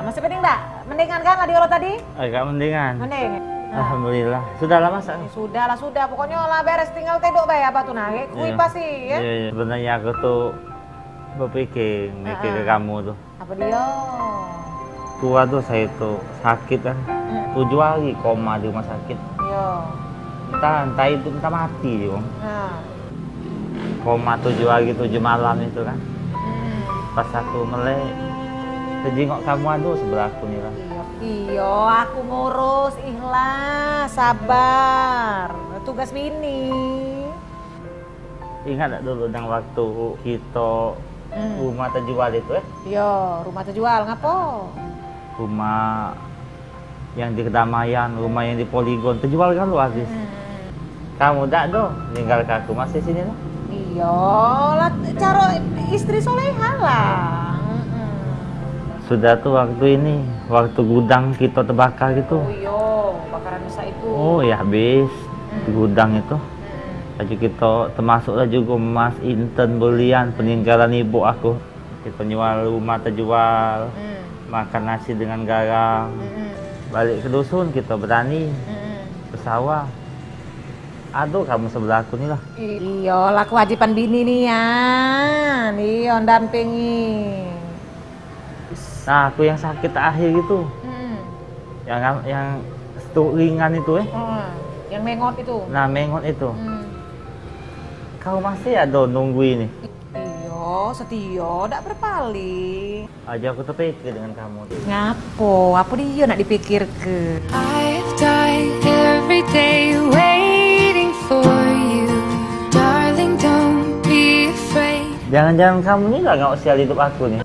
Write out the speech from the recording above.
masih mending enggak? Mendingan kan Ladiola tadi? Agak mendingan. Mending. Alhamdulillah. Sudah lama sak. Sudah lah, sudah. Pokoknya lah beres, tinggal tedok bae apa tuh nah. Kui pasti ya. Iya. Sebenarnya aku tuh mikir ke kamu tuh. Apa dia? Tua tuh saya tuh sakit kan. 7 hari koma di rumah sakit. Iya. Entah itu entah mati dia. Nah. Koma 7 hari 7 malam itu kan. Pas aku melek, kejengok kamu aduh sebelah aku nih lah. Iya, aku ngurus, ikhlas, sabar. Tugas bini. Ingat gak dulu yang waktu kita rumah terjual itu ya? Iya, rumah terjual, ngapo? Rumah yang di Kedamaian, rumah yang di Poligon, terjual kan lu habis. Kamu dak doh, tinggal ke aku masih sini lah. Iya, lah cara istri soleha lah. Sudah tuh waktu gudang kita terbakar gitu. Oh iya, bakaran besar itu. Oh ya habis di gudang itu. Baju kita termasuklah juga emas inten belian peninggalan ibu aku. Kita jual rumah terjual, makan nasi dengan garam. Balik ke dusun kita berani ke sawah. Aduh kamu sebelah aku nih lah. Iya lah kewajiban bini nih ya. Iya dampingi. Nah aku yang sakit akhir gitu. Yang stroke ringan itu Yang mengot itu. Nah mengot itu. Kau masih ada nunggu ini? Iya, setia, ndak berpaling. Aja aku terpikir dengan kamu. Ngapo? Apa dia nak dipikir ke? I've died every day waiting for you, darling. Don't be afraid. Jangan-jangan kamu ini nggak usia hidup aku nih.